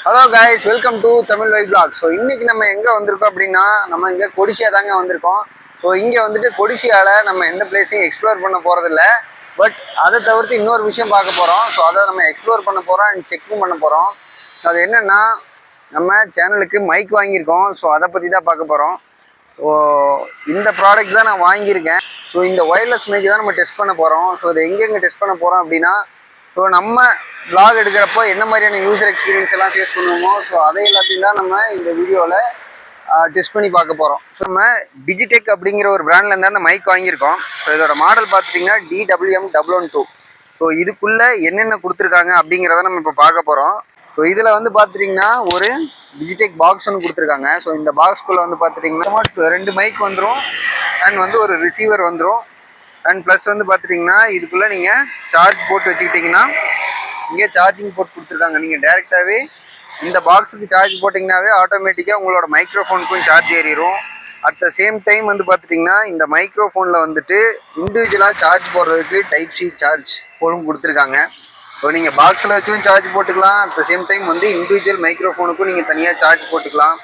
Hello guys, welcome to Tamil vibe vlog. So இன்னைக்கு நம்ம எங்கே வந்திருக்கோம் அப்படின்னா, நம்ம இங்கே கொடிசியா தாங்க வந்திருக்கோம். ஸோ இங்கே வந்துட்டு கொடிசியாவில் நம்ம எந்த பிளேஸையும் எக்ஸ்ப்ளோர் பண்ண போகிறதில்ல. பட் அதை தவிர்த்து இன்னொரு விஷயம் பார்க்க போகிறோம். ஸோ அதை நம்ம எக்ஸ்ப்ளோர் பண்ண போகிறோம் அண்ட் செக்கும் பண்ண போகிறோம். அது என்னென்னா, நம்ம சேனலுக்கு மைக் வாங்கியிருக்கோம். ஸோ அதை பற்றி தான் பார்க்க போகிறோம். ஸோ இந்த ப்ராடக்ட் தான் நான் வாங்கியிருக்கேன். ஸோ இந்த ஒயர்லெஸ் மைக் தான் நம்ம டெஸ்ட் பண்ண போகிறோம். ஸோ இதை எங்கெங்கே டெஸ்ட் பண்ண போகிறோம் அப்படின்னா, ஸோ நம்ம vlog எடுக்கிறப்போ என்ன மாதிரியான யூசர் எக்ஸ்பீரியன்ஸ் எல்லாம் ஃபேஸ் பண்ணுவோமோ, ஸோ அதை எல்லாத்தையும் தான் நம்ம இந்த வீடியோவில் டெஸ்ட் பண்ணி பார்க்க போகிறோம். ஸோ நம்ம டிஜிடெக் அப்படிங்கிற ஒரு பிராண்ட்லேருந்து அந்த மைக் வாங்கியிருக்கோம். ஸோ இதோட மாடல் பார்த்துட்டிங்கன்னா DWM112. ஸோ இதுக்குள்ளே என்னென்ன கொடுத்துருக்காங்க அப்படிங்கிறத நம்ம இப்போ பார்க்க போகிறோம். ஸோ இதில் வந்து பார்த்துட்டிங்கன்னா ஒரு டிஜிடெக் பாக்ஸ் ஒன்று கொடுத்துருக்காங்க. ஸோ இந்த பாக்ஸ்குள்ளே வந்து பார்த்துட்டிங்கன்னா 2 மைக் வந்துடும் அண்ட் வந்து ஒரு ரிசீவர் வந்துடும். அண்ட் ப்ளஸ் வந்து பார்த்துட்டிங்கன்னா இதுக்குள்ளே நீங்கள் சார்ஜ் போட்டு வச்சுக்கிட்டிங்கன்னா இங்கே சார்ஜிங் போர்ட் கொடுத்துருக்காங்க. நீங்கள் டேரெக்டாகவே இந்த பாக்ஸுக்கு சார்ஜ் போட்டிங்கனாவே ஆட்டோமேட்டிக்காக உங்களோட மைக்ரோஃபோனுக்கும் சார்ஜ் ஏறிடும். அட் த சேம் டைம் வந்து பார்த்துட்டிங்கன்னா இந்த மைக்ரோஃபோனில் வந்துட்டு இண்டிவிஜுவலாக சார்ஜ் போடுறதுக்கு டைப் சி சார்ஜ் போலும் கொடுத்துருக்காங்க. ஸோ நீங்கள் பாக்ஸில் வச்சும் சார்ஜ் போட்டுக்கலாம். அட் த சேம் டைம் வந்து இண்டிவிஜுவல் மைக்ரோஃபோனுக்கும் நீங்கள் தனியாக சார்ஜ் போட்டுக்கலாம்.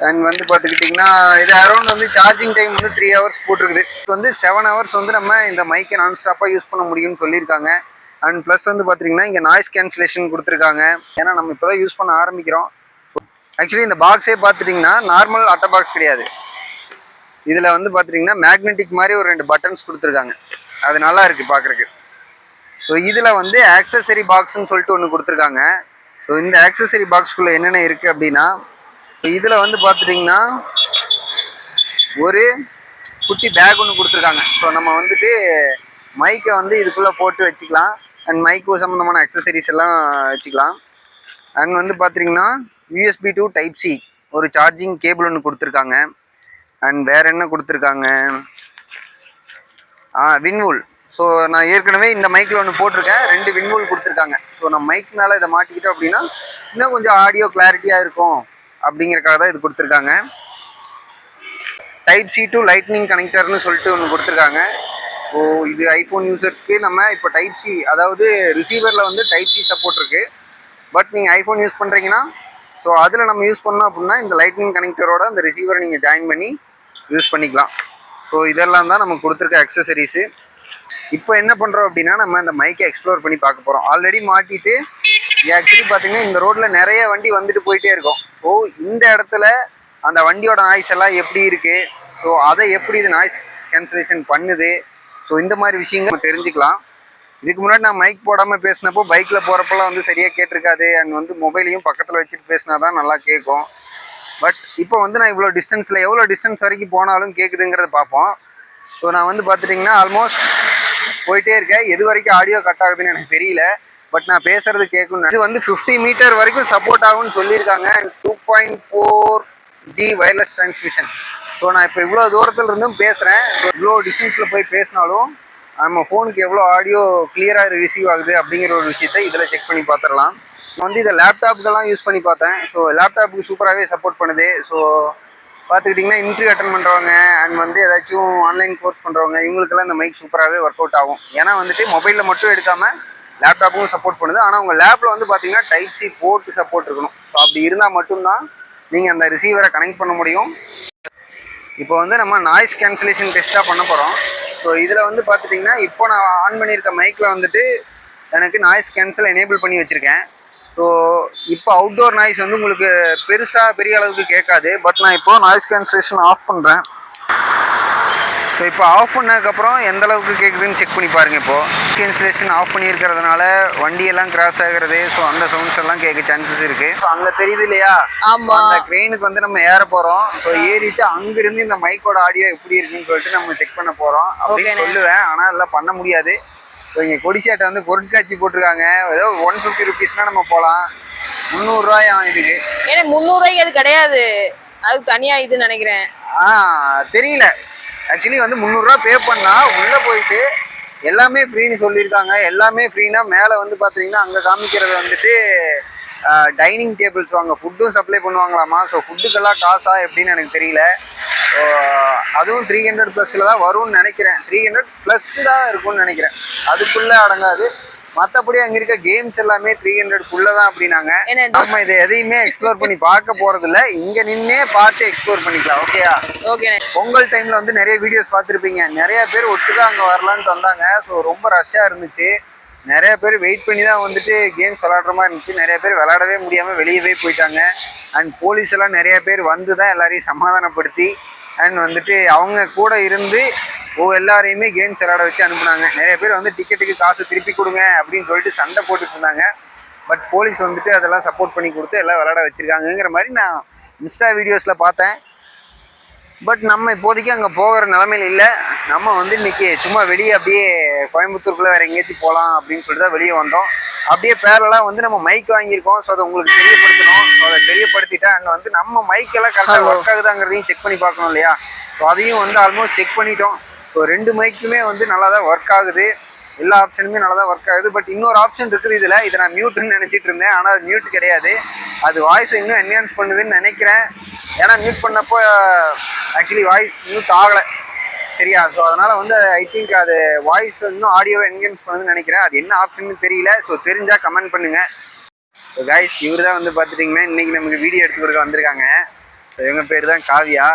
அண்ட் வந்து பார்த்துக்கிட்டிங்கன்னா இது அரௌண்ட் வந்து சார்ஜிங் டைம் வந்து 3 hours போட்டிருக்குது. இது வந்து 7 hours வந்து நம்ம இந்த மைக்கை நான் ஸ்டாப்பாக யூஸ் பண்ண முடியும்னு சொல்லியிருக்காங்க. அண்ட் ப்ளஸ் வந்து பார்த்திங்கன்னா இங்கே நாய்ஸ் கேன்சலேஷன் கொடுத்துருக்காங்க. ஏன்னா நம்ம இப்போ தான் யூஸ் பண்ண ஆரம்பிக்கிறோம். ஆக்சுவலி இந்த பாக்ஸே பார்த்துட்டிங்கன்னா நார்மல் அட்டை பாக்ஸ் கிடையாது. இதில் வந்து பார்த்துட்டிங்கன்னா மேக்னெட்டிக் மாதிரி ஒரு 2 பட்டன்ஸ் கொடுத்துருக்காங்க. அது நல்லா இருக்குது பார்க்குறக்கு. ஸோ இதில் வந்து ஆக்சசரி பாக்ஸ்ன்னு சொல்லிட்டு ஒன்று கொடுத்துருக்காங்க. ஸோ இந்த ஆக்சசரி பாக்ஸ்குள்ளே என்னென்ன இருக்குது அப்படின்னா, இதில் வந்து பார்த்துட்டிங்கன்னா ஒரு குட்டி பேக் ஒன்று கொடுத்துருக்காங்க. ஸோ நம்ம வந்துட்டு மைக்கை வந்து இதுக்குள்ளே போட்டு வச்சுக்கலாம். அண்ட் மைக்கு சம்மந்தமான அக்சசரிஸ் எல்லாம் வச்சுக்கலாம். அண்ட் வந்து பார்த்திங்கன்னா USB to Type C ஒரு சார்ஜிங் கேபிள் ஒன்று கொடுத்துருக்காங்க. அண்ட் வேறு என்ன கொடுத்துருக்காங்க, வின்வூல். ஸோ நான் ஏற்கனவே இந்த மைக்கில் ஒன்று போட்டிருக்கேன். 2 வின்வூல் கொடுத்துருக்காங்க. ஸோ நம்ம மைக் மேலே இதை மாட்டிக்கிட்டோம் அப்படின்னா இன்னும் கொஞ்சம் ஆடியோ கிளாரிட்டியாக இருக்கும் அப்படிங்கிறக்காக தான் இது கொடுத்துருக்காங்க. டைப் சி டு லைட்னிங் கனெக்டர்னு சொல்லிட்டு ஒன்று கொடுத்துருக்காங்க. ஸோ இது ஐஃபோன் யூசர்ஸ்க்கு நம்ம இப்போ டைப் சி, அதாவது ரிசீவரில் வந்து டைப் சி சப்போர்ட் இருக்குது. பட் நீங்கள் ஐஃபோன் யூஸ் பண்ணுறீங்கன்னா ஸோ அதில் நம்ம யூஸ் பண்ணோம் அப்படின்னா இந்த லைட்னிங் கனெக்டரோட அந்த ரிசீவரை நீங்கள் ஜாயின் பண்ணி யூஸ் பண்ணிக்கலாம். ஸோ இதெல்லாம் தான் நமக்கு கொடுத்துருக்க அக்சசரிஸு. இப்போ என்ன பண்ணுறோம் அப்படின்னா, நம்ம அந்த மைக்கை எக்ஸ்ப்ளோர் பண்ணி பார்க்க போகிறோம். ஆல்ரெடி மாட்டிட்டு ஆக்சுவலி பார்த்தீங்கன்னா இந்த ரோட்டில் நிறைய வண்டி வந்துட்டு போயிட்டே இருக்கும். ஸோ இந்த இடத்துல அந்த வண்டியோட நாய்ஸ் எல்லாம் எப்படி இருக்குது, ஸோ அதை எப்படி இது நாய்ஸ் கேன்சலேஷன் பண்ணுது, ஸோ இந்த மாதிரி விஷயங்கள் நம்ம தெரிஞ்சுக்கலாம். இதுக்கு முன்னாடி நான் மைக் போடாமல் பேசினப்போ பைக்கில் போகிறப்பெல்லாம் வந்து சரியாக கேட்டிருக்காது. அண்ட் வந்து மொபைலையும் பக்கத்தில் வச்சுட்டு பேசினா தான் நல்லா கேட்கும். பட் இப்போ வந்து நான் இவ்வளோ டிஸ்டன்ஸில் எவ்வளோ டிஸ்டன்ஸ் வரைக்கும் போனாலும் கேட்குதுங்கிறத பார்ப்போம். ஸோ நான் வந்து பார்த்துட்டிங்கன்னா ஆல்மோஸ்ட் போயிட்டே இருக்கேன். எது வரைக்கும் ஆடியோ கட் ஆகுதுன்னு எனக்கு தெரியல. பட் நான் பேசுறது கேட்கணும். இது வந்து 50 மீட்டர் வரைக்கும் சப்போர்ட் ஆகும்னு சொல்லியிருக்காங்க. 2.4G wireless transmission. ஸோ நான் இப்போ இவ்வளோ தூரத்தில் இருந்தும் பேசுகிறேன். ஸோ இவ்வளோ டிஸ்டன்ஸில் போய் பேசினாலும் நம்ம ஃபோனுக்கு எவ்வளோ ஆடியோ கிளியராக ரிசீவ் ஆகுது அப்படிங்கிற ஒரு விஷயத்தை இதில் செக் பண்ணி பார்த்துடலாம். நான் வந்து இதை லேப்டாப்புக்கெல்லாம் யூஸ் பண்ணி பார்த்தேன். ஸோ லேப்டாப்புக்கு சூப்பராகவே சப்போர்ட் பண்ணுது. ஸோ பார்த்துக்கிட்டிங்கன்னா இன்டர்வியூ அட்டன் பண்ணுறவங்க அண்ட் வந்து ஏதாச்சும் ஆன்லைன் கோர்ஸ் பண்ணுறவங்க இவங்களுக்கெல்லாம் இந்த மைக் சூப்பராகவே ஒர்க் அவுட் ஆகும். ஏன்னா வந்துட்டு மொபைலில் மட்டும் எடுக்காமல் லேப்டாப்புக்கும் சப்போர்ட் பண்ணுது. ஆனால் உங்கள் லேப்பில் வந்து பார்த்தீங்கன்னா டைப் சி போர்ட்டு சப்போர்ட் இருக்கணும். ஸோ அப்படி இருந்தால் மட்டும்தான் நீங்கள் அந்த ரிசீவரை கனெக்ட் பண்ண முடியும். இப்போ வந்து நம்ம நாய்ஸ் கேன்சலேஷன் டெஸ்ட்டாக பண்ண போகிறோம். ஸோ இதில் வந்து பார்த்துட்டிங்கன்னா இப்போ நான் ஆன் பண்ணியிருக்க மைக்கில் வந்துட்டு எனக்கு நாய்ஸ் கேன்சல் எனேபிள் பண்ணி வச்சுருக்கேன். ஸோ இப்போ அவுட்டோர் நாய்ஸ் வந்து உங்களுக்கு பெரிய அளவுக்கு கேட்காது. பட் நான் இப்போது நாய்ஸ் கேன்சலேஷன் ஆஃப் பண்ணுறேன். ஸோ இப்போ ஆஃப் பண்ணதுக்கப்புறம் எந்த அளவுக்கு கேட்குதுன்னு செக் பண்ணி பாருங்கள். இப்போது கேன்சலேஷன் ஆஃப் பண்ணியிருக்கிறதுனால வண்டியெல்லாம் கிராஸ் ஆகிறது, ஸோ அந்த சவுண்ட்ஸ் எல்லாம் கேட்க சான்சஸ் இருக்குது. ஸோ அங்கே தெரியுது இல்லையா, அந்த ட்ரெயினுக்கு வந்து நம்ம ஏற போகிறோம். ஸோ ஏறிட்டு அங்கேருந்து இந்த மைக்கோட ஆடியோ எப்படி இருக்குன்னு சொல்லிட்டு நம்ம செக் பண்ண போகிறோம் அப்படின்னு சொல்லுவேன். ஆனால் அதெல்லாம் பண்ண முடியாது. ஸோ இங்கே கொடிசியாட்டை வந்து பொருட்காட்சி போட்டிருக்காங்க. ஏதோ 150 rupeesனால் நம்ம போகலாம். 300 ரூபாய் இதுக்கு. ஏன்னா 300 ரூபாய்க்கு அது கிடையாது, அதுக்கு தனியாக இதுன்னு நினைக்கிறேன். தெரியல. ஆக்சுவலி வந்து 300 ரூபா பே பண்ணால் உள்ளே போயிட்டு எல்லாமே ஃப்ரீன்னு சொல்லியிருக்காங்க. எல்லாமே ஃப்ரீனா மேலே வந்து பார்த்தீங்கன்னா அங்கே காமிக்கிறது வந்துட்டு டைனிங் டேபிள்ஸ் வாங்க ஃபுட்டும் சப்ளை பண்ணுவாங்களாமா. ஸோ ஃபுட்டுக்கெல்லாம் காசா எப்படின்னு எனக்கு தெரியல. அதுவும் 300 ப்ளஸில் தான் வரும்னு நினைக்கிறேன். 300 ப்ளஸ் தான் இருக்கும்னு நினைக்கிறேன். அதுக்குள்ளே அடங்காது. மற்றபடி அங்க இருக்க கேம்ஸ் எல்லாமே 300 தான் அப்படின்னாங்க. என்ன நம்ம இதை எதையுமே எக்ஸ்ப்ளோர் பண்ணி பார்க்க போறது இல்ல, இங்க நின்னே பார்த்து எக்ஸ்ப்ளோர் பண்ணிக்கலாம். ஓகேயா? ஓகேண்ணே. பொங்கல் டைம்ல வந்து நிறைய வீடியோஸ் பார்த்துருப்பீங்க, நிறைய பேர் ஒட்டுக்கா அங்க வரலான்ட்டு வந்தாங்க. ஸோ ரொம்ப ரஷ்ஷா இருந்துச்சு, நிறைய பேர் வெயிட் பண்ணி தான் வந்துட்டு கேம்ஸ் விளையாடுற மாதிரி இருந்துச்சு. நிறைய பேர் விளையாடவே முடியாம வெளியவே போயிட்டாங்க. அண்ட் போலீஸ் எல்லாம் நிறைய பேர் வந்து தான் எல்லாரையும் சமாதானப்படுத்தி அண்ட் வந்துட்டு அவங்க கூட இருந்து எல்லாரையுமே கேம்ஸ் விளையாட வச்சு அனுப்புனாங்க. நிறைய பேர் வந்து டிக்கெட்டுக்கு காசு திருப்பி கொடுங்க அப்படின்னு சொல்லிட்டு சண்டை போட்டுட்டு இருந்தாங்க. பட் போலீஸ் வந்துட்டு அதெல்லாம் சப்போர்ட் பண்ணி கொடுத்து எல்லாம் விளையாட வச்சிருக்காங்கிற மாதிரி நான் இன்ஸ்டா வீடியோஸில் பார்த்தேன். பட் நம்ம இப்போதைக்கு அங்கே போகிற நிலமையில இல்லை. நம்ம வந்து இன்னைக்கு சும்மா வெளியே அப்படியே கோயம்புத்தூருக்குள்ளே வேறு எங்கேயாச்சும் போகலாம் அப்படின்னு சொல்லிட்டு தான் வெளியே வந்தோம். அப்படியே பேரலாம் வந்து நம்ம மைக் வாங்கியிருக்கோம். ஸோ அதை உங்களுக்கு தெரியப்படுத்தணும். ஸோ அதை தெரியப்படுத்திட்டா அங்கே வந்து நம்ம மைக்கெல்லாம் கரெக்டாக ஒர்க் ஆகுதாங்கிறதையும் செக் பண்ணி பார்க்கணும் இல்லையா? ஸோ அதையும் வந்து ஆல்மோஸ்ட் செக் பண்ணிட்டோம். ஸோ 2 மைக்குமே வந்து நல்லா தான் ஒர்க் ஆகுது, எல்லா ஆப்ஷனுமே நல்லா தான் ஒர்க் ஆகுது. பட் இன்னொரு ஆப்ஷன் இருக்குது இதில், இதை நான் மியூட்டுன்னு நினச்சிட்டு இருந்தேன். ஆனால் அது மியூட் கிடையாது, அது வாய்ஸை இன்னும் என்ஹான்ஸ் பண்ணுதுன்னு நினைக்கிறேன். ஏன்னா மியூட் பண்ணப்போ ஆக்சுவலி வாய்ஸ் மியூட் ஆகலை சரியா? ஸோ அதனால் வந்து ஐ திங்க் அது வாய்ஸ் இன்னும் ஆடியோவை என்ஹான்ஸ் பண்ணுதுன்னு நினைக்கிறேன். அது என்ன ஆப்ஷன் தெரியல. ஸோ தெரிஞ்சால் கமெண்ட் பண்ணுங்கள். ஸோ கைஸ், இவர் தான் வந்து பார்த்துட்டிங்கன்னா இன்றைக்கி நமக்கு வீடியோ எடுத்து கொடுக்க வந்திருக்காங்க. ஸோ இவங்க பேர் தான் காவியா.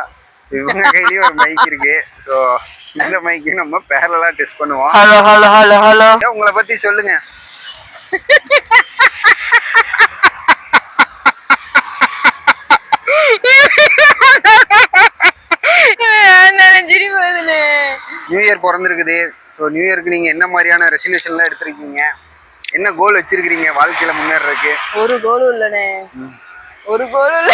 இவங்க கையிலேயும் ஒரு மைக் இருக்கு. ஸோ இந்த மைக்கு நம்ம பேரலா டெஸ்ட் பண்ணுவோம். ஹலோ ஹலோ ஹலோ ஹலோ, உங்களை பத்தி சொல்லுங்க. நியூ இயர் பிறந்திருக்குது. ஸோ நியூ இயருக்கு நீங்க என்ன மாதிரியான ரெசல்யூஷன்லாம் எடுத்திருக்கீங்க? என்ன கோல் வச்சிருக்கீங்க வாழ்க்கையில முன்னேறதுக்கு? ஒரு கோலும் இல்லனே, ஒரு கோலும் இல்ல.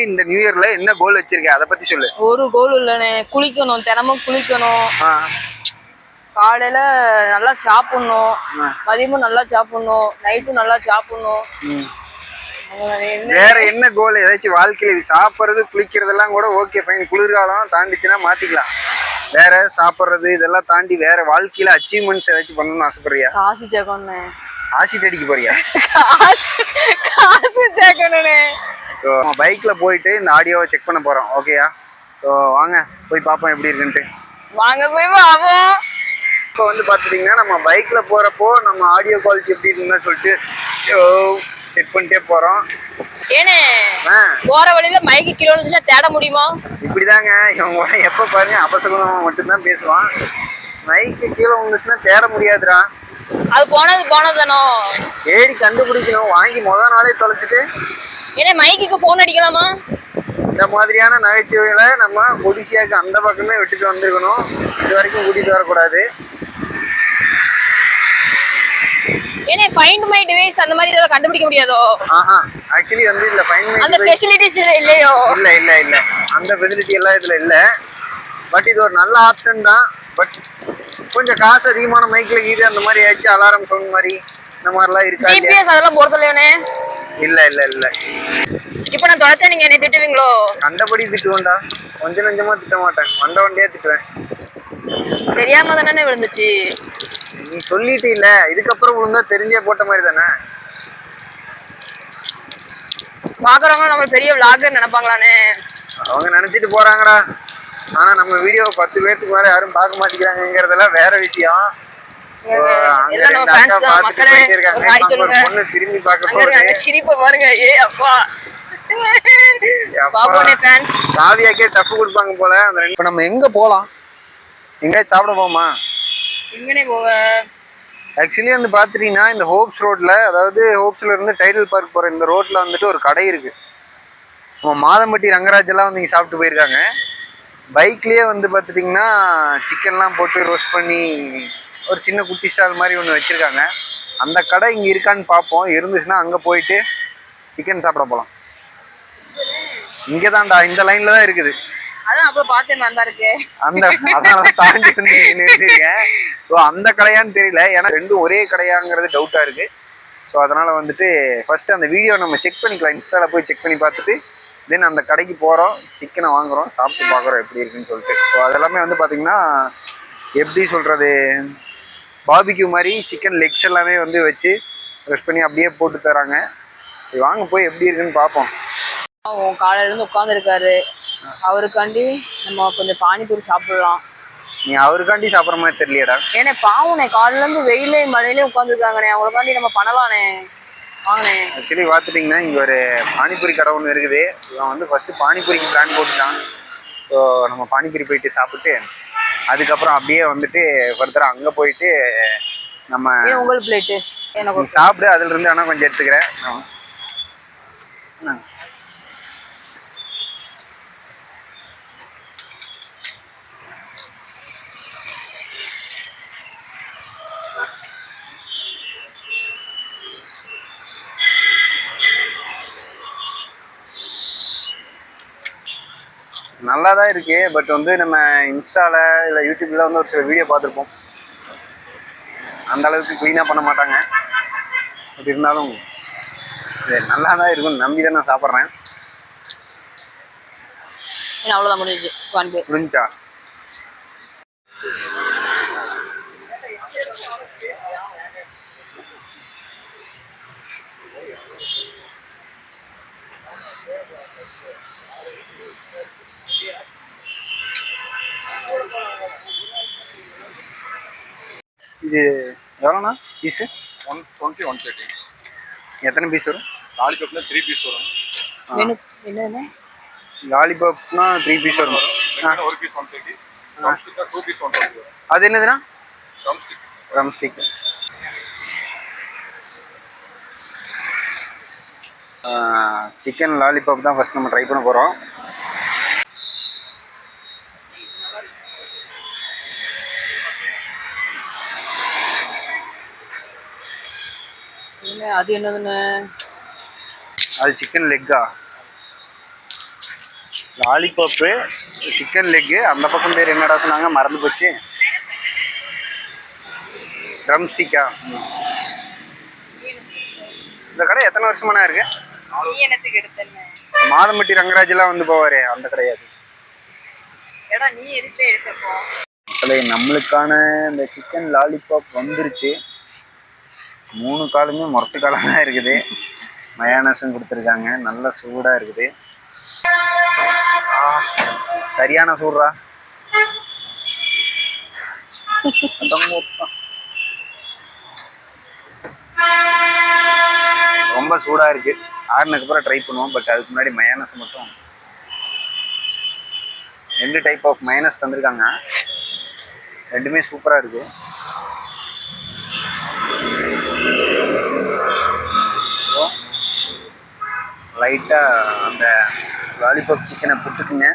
இந்த நியூ இயர்ல என்ன கோல் வச்சிருக்க, அத பத்தி சொல்லு. ஒரு கோல் இல்லனே, குளிக்கணும், தினமும் குளிக்கணும், காலையில நல்லா சாப்பிடணும், மதியமும் நல்லா சாப்பிடணும், நைட்டும் நல்லா சாப்பிடணும். வேற என்ன கோல்? ஏதாச்சும் வாழ்க்கையில சாப்பிட்றது குளிக்கிறதெல்லாம் கூட ஓகே ஃபைன், குளிர்காலம் தாண்டிச்சுன்னா மாத்திக்கலாம். வேற சாப்பிட்றது இதெல்லாம் தாண்டி வேற வாழ்க்கையில அச்சீவ்மெண்ட்ஸ் ஏதாச்சும் பண்ணணும்னு ஆசைப்படுறியா? காசு சேர்க்கணும். ஆசிட் அடிக்க போறியா? காசு சேர்க்கணும்னே. ஸோ பைக்ல போயிட்டு இந்த ஆடியோவை செக் பண்ண போறோம். ஓகேயா? ஸோ வாங்க போய் பார்ப்போம் எப்படி இருக்குன்ட்டு. வாங்க போய் பார்ப்போம். இப்போ வந்து பார்த்துட்டிங்கன்னா நம்ம பைக்ல போறப்போ நம்ம ஆடியோ குவாலிட்டி எப்படி இருக்குன்னு சொல்லிட்டு செக் பண்ணிட்டே போறோம். ஏனே போற வழியில மைக்கு கீழே விழுந்துச்சுன்னா தேட முடியுமா? இப்படிதாங்க இவங்க எப்ப பாருங்க அபசகுணமா மட்டும்தான் பேசுவான். மைக்கு கீழே விழுந்துச்சுன்னா தேட முடியாதுடா. அது போனது தானோ, ஏடி கண்டுபிடிக்கணும். வாங்கி நாளே தொலைச்சிட்டு ஏன்னா மைக்குக்கு போன் அடிக்கலாமா? இந்த மாதிரியான நகைச்சுவைகளை நம்ம ஒடிசியாவுக்கு அந்த பக்கமே விட்டுட்டு வந்திருக்கணும். இது வரைக்கும் கூட்டிட்டு வரக்கூடாது. ஏனே ஃபைண்ட் மை டிவைஸ் அந்த மாதிரி இதெல்லாம் கண்டுபிடிக்க முடியாதோ? ஆஹா, ஆக்சுவலி வந்து இல்ல ஃபைண்ட் மை அந்த ஃபெசிலிட்டிஸ் இல்லையோ? இல்ல அந்த ஃபெசிலிட்டி எல்லாம் இதுல இல்ல. பட் இது ஒரு நல்ல ஆப்ஷன் தான். பட் கொஞ்சம் காசு அதிகமான மைக்ல கீது அந்த மாதிரி ஏதாச்சும் அலாரம் சவுண்ட் மாதிரி இந்த மாதிரிலாம் இருக்கா? ஜிபிஎஸ் அதெல்லாம் போறதில்லையோனே? இல்ல. இப்போ நான் தொலைச்சா நீங்க என்ன திட்டுவீங்களோ? கண்டபடி திட்டுவேன்டா, கொஞ்சம் நஞ்சமா திட்ட மாட்டேன், வண்டியா திட்டுவேன். தெரியாம தானே விழுந்துச்சு. நீ சொல்லிட்டு இல்ல, இதுக்கப்புறம் விழுந்தா தெரிஞ்சே போட்ட மாதிரி தானே. பாக்குறவங்க நம்ம பெரிய விளாகர் நினைப்பாங்களானே? அவங்க நினைச்சிட்டு போறாங்கடா. ஆனா நம்ம வீடியோ 10 பேருக்கு மேல யாரும் பார்க்க மாட்டேங்கிறாங்கிறதெல்லாம் வேற விஷயம். திரும்பி காவியாக்கே டஃப் கொடுப்பாங்க போல. இப்ப நம்ம எங்க போலாம்? எங்க சாப்பிட போமா? எங்கனே போவ? ஆக்சுவலி வந்து பாத்துட்டீங்கன்னா இந்த ஹோப்ஸ் ரோட்ல, அதாவது ஹோப்ஸ்ல இருந்து டைடல் பார்க் போற இந்த ரோட்ல வந்துட்டு ஒரு கடை இருக்கு. நம்ம மாதம்பட்டி ரங்கராஜ் எல்லாம் வந்து இங்க சாப்பிட்டு போயிருக்காங்க. பைக்லயே வந்து பாத்துட்டீங்கன்னா சிக்கன்லாம் போட்டு ரோஸ்ட் பண்ணி ஒரு சின்ன குட்டி ஸ்டால் மாதிரி ஒன்று வச்சிருக்காங்க. அந்த கடை இங்கே இருக்கான்னு பார்ப்போம். இருந்துச்சுன்னா அங்கே போயிட்டு சிக்கன் சாப்பிட போகலாம். இங்கே தான்டா, இந்த லைன்ல தான் இருக்குது. அதான் அப்புறம் பார்த்தேன் வந்தா இருக்கு. அதனால தாண்டி வந்து நிறுத்திருக்கேன். ஸோ அந்த கடையான்னு தெரியல, ஏன்னா ரெண்டும் ஒரே கடையாங்கிறது டவுட்டா இருக்கு. ஸோ அதனால வந்துட்டு ஃபர்ஸ்ட் அந்த வீடியோ நம்ம செக் பண்ணிக்கலாம். இன்ஸ்டால போய் செக் பண்ணி பார்த்துட்டு தென் அந்த கடைக்கு போகிறோம், சிக்கனை வாங்குறோம், சாப்பிட்டு பார்க்குறோம் எப்படி இருக்குன்னு சொல்லிட்டு. ஸோ அதெல்லாமே வந்து பார்த்தீங்கன்னா எப்படி சொல்கிறது, பார்பிக்யூ மாதிரி சிக்கன் லெக்ஸ் எல்லாமே வந்து வச்சு ப்ரெஷ் பண்ணி அப்படியே போட்டு தராங்க. வாங்க போய் எப்படி இருக்குன்னு பார்ப்போம். காலையிலேருந்து உட்காந்துருக்காரு, அவருக்காண்டி நம்ம கொஞ்சம் பானிபூரி சாப்பிடலாம். நீ அவருக்காண்டி சாப்பிட்ற மாதிரி தெரியலையடா. ஏன்னா பாவனே காலையில இருந்து வெயிலே மழையிலே உட்காந்துருக்காங்கண்ணே, அவங்களுக்காண்டி நம்ம பண்ணலானே. வாங்கண்ணே. ஆக்சுவலி பார்த்துட்டிங்கன்னா இங்கே ஒரு பானிபூரி கடை ஒன்று இருக்குது. இவன் வந்து ஃபஸ்ட்டு பானிபூரிக்கு பிளான் போட்டுட்டான். ஸோ நம்ம பானிபூரி போயிட்டு சாப்பிட்டு அதுக்கப்புறம் அப்படியே வந்துட்டு ஃபர்தராக அங்கே போயிட்டு நம்ம உங்களுக்கு பிளேட்டு எனக்கு சாப்பிடு, அதுலேருந்து ஆனால் கொஞ்சம் எடுத்துக்கிறேன். நல்லா தான் இருக்கு. பட் வந்து நம்ம இன்ஸ்டால இல்லை யூடியூப்ல வந்து ஒரு சில வீடியோ பார்த்துருப்போம், அந்த அளவுக்கு க்ளீனாக பண்ண மாட்டாங்க. பட் இருந்தாலும் இது நல்லா தான் இருக்கும்னு நம்பி தான் நான் சாப்பிட்றேன். அவ்வளோதான் முடிஞ்சு முடிஞ்சா இது எவ்வளோண்ணா பீஸு? 120, 130. எத்தனை பீஸ் வரும்? லாலிபாப்பில் 3 பீஸ் வரும். என்னது லாலிபாப்னா 3 பீஸ் வரும். ஒரு பீஸ் 130. ட்ரம்ஸ்டிக்கா 2 பீஸ் 120 வரும். அது என்னதுண்ணா? ட்ரம்ஸ்டிக். ட்ரம்ஸ்டிக். சிக்கன் லாலிபாப் தான் ஃபஸ்ட் நம்ம ட்ரை பண்ண போகிறோம். அது என்னதுன்னு? அது சிக்கன் லெக்கா? லாலிபாப்பு சிக்கன் லெக்கு, அந்த பக்கம் பேர் என்னடா சொன்னாங்க, மறந்து போச்சு. ட்ரம் ஸ்டிக்கா? இந்த கடை எத்தனை வருஷமானா இருக்கு? மாதம்பட்டி ரங்கராஜெல்லாம் வந்து போவாரே அந்த கிடையாது. நம்மளுக்கான இந்த சிக்கன் லாலிபாப் வந்துருச்சு. 3 காலுமே முரட்டு காலம் தான் இருக்குது. மயானஸும் கொடுத்துருக்காங்க, நல்ல சூடாக இருக்குது. சரியான சூடுறா. ரொம்ப சூடாக இருக்குது. ஆறுனதுக்கு அப்புறம் ட்ரை பண்ணுவோம். பட் அதுக்கு முன்னாடி மயானஸ் மட்டும் 2 டைப் ஆஃப் மயனஸ் தந்திருக்காங்க. ரெண்டுமே சூப்பராக இருக்குது. லைட்டாக அந்த லாலிபாப் சிக்கனை புட்டுக்குங்க.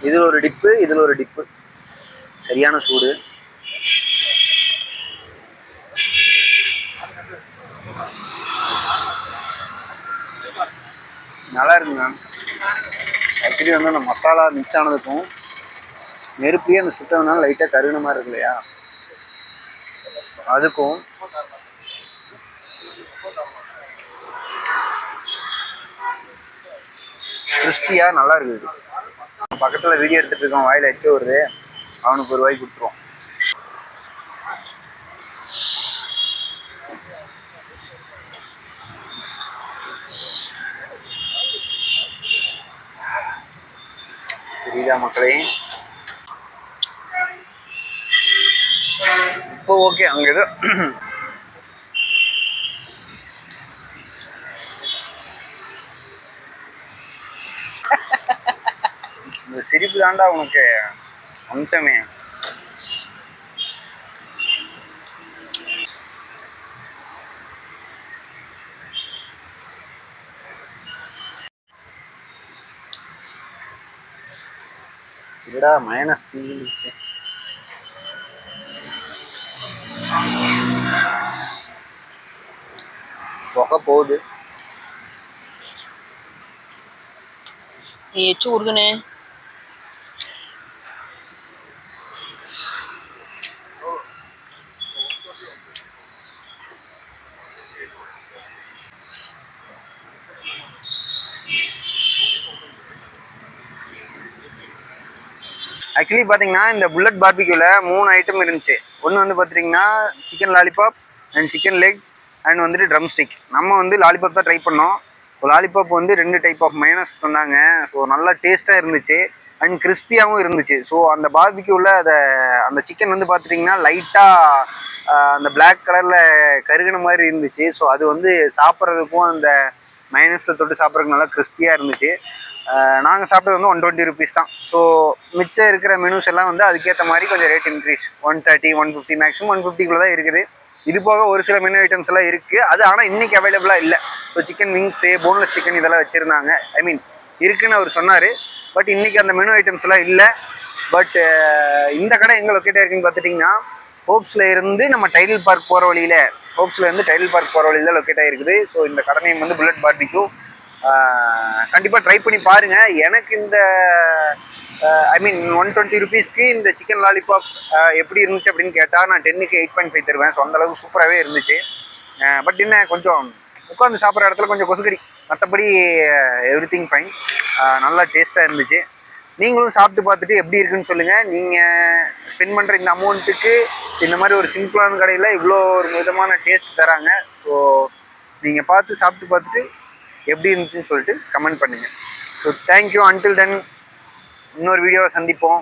இதில் ஒரு டிப்பு, இதில் ஒரு டிப்பு. சரியான சூடு. நல்லா இருக்குங்க. ஆக்சுவலி வந்து அந்த மசாலா மிக்ஸ் ஆனதுக்கும் நெருப்பியே அந்த சுட்டதுனால லைட்டாக கருகின மாதிரி இருக்கு இல்லையா, அதுக்கும் கிறிஸ்பியாக நல்லா இருக்குது. பக்கத்தில் வீடியோ எடுத்துகிட்டு இருக்கோம், வாயில் எச்ச வருது. அவனுக்கு ஒரு வாய் கொடுத்துருவோம். தெரியுதா மக்களே? இப்போ ஓகே. அங்கே ஏதோ இந்த சிரிப்பு தாண்டா உனக்கு அம்சமே. இதுடா மயனஸ் தீந்துச்சு. புகை போகுது. எச்சு உருகுனே. ஆக்சுவலி பார்த்தீங்கன்னா இந்த புல்லட் பார்பிக்யூவில் 3 ஐட்டம் இருந்துச்சு. ஒன்று வந்து பார்த்தீங்கன்னா chicken lollipop and chicken leg and வந்துட்டு ட்ரம் ஸ்டிக். நம்ம வந்து லாலிபாப் தான் ட்ரை பண்ணோம். லாலிபாப் வந்து 2 டைப் ஆஃப் மயனஸ் தந்தாங்க. ஸோ நல்லா டேஸ்ட்டாக இருந்துச்சு. அண்ட் கிறிஸ்பியாகவும் இருந்துச்சு. ஸோ அந்த பார்பிக்யூவில் அந்த சிக்கன் வந்து பார்த்துட்டிங்கன்னா லைட்டாக அந்த பிளாக் கலரில் கருகின மாதிரி இருந்துச்சு. ஸோ அது வந்து சாப்பிட்றதுக்கும் அந்த மைனஸில் தொட்டு சாப்பிட்றதுக்கு நல்லா கிறிஸ்பியாக இருந்துச்சு. நாங்கள் சாப்பிட்டது வந்து 120 ருபீஸ் தான். ஸோ மிச்சம் இருக்கிற மெனூஸ் எல்லாம் வந்து அதுக்கேற்ற மாதிரி கொஞ்சம் ரேட் இன்க்ரீஸ் 130 150 மேக்ஸிமம் 150 தான் இருக்குது. இது போக ஒரு சில மெனு ஐட்டம்ஸ் எல்லாம் இருக்குது. அது ஆனால் இன்றைக்கி அவைலபிளாக இல்லை. So chicken wings boneless chicken இதெல்லாம் வச்சுருந்தாங்க. ஐ மீன் இருக்குன்னு அவர் சொன்னார். பட் இன்றைக்கி அந்த மெனு ஐட்டம்ஸ் எல்லாம் இல்லை. பட் இந்த கடை எங்கே லொக்கேட் ஆயிருக்குன்னு பார்த்துட்டிங்கன்னா ஹோப்ஸில் இருந்து நம்ம டைடல் பார்க் போகிற வழியில் லொக்கேட் ஆகிருக்குது. ஸோ இந்த கடை நேம் வந்து புல்லட் பார்பிக்யூ. கண்டிப்பாக ட்ரை பண்ணி பாருங்கள். எனக்கு இந்த ஐ மீன் 120 ருபீஸ்க்கு இந்த சிக்கன் லாலிபாப் எப்படி இருந்துச்சு அப்படின்னு கேட்டால் நான் 10க்கு 8.5 தருவேன். ஸோ அந்தளவுக்கு சூப்பராகவே இருந்துச்சு. பட் என்ன கொஞ்சம் உட்காந்து சாப்பிட்ற இடத்துல கொஞ்சம் கொசுக்கடி, மற்றபடி எவ்ரிதிங் ஃபைன். நல்லா டேஸ்ட்டாக இருந்துச்சு. நீங்களும் சாப்பிட்டு பார்த்துட்டு எப்படி இருக்குன்னு சொல்லுங்கள். நீங்கள் ஸ்பெண்ட் பண்ணுற இந்த அமௌண்ட்டுக்கு இந்த மாதிரி ஒரு சிம்பிளான கடையில் இவ்வளோ ஒரு விதமான டேஸ்ட் தராங்க. ஸோ நீங்கள் சாப்பிட்டு பார்த்துட்டு எப்படி இருந்துச்சுன்னு சொல்லிட்டு கமெண்ட் பண்ணுங்கள். So thank you. அன்டில் தென் இன்னொரு வீடியோவை சந்திப்போம்.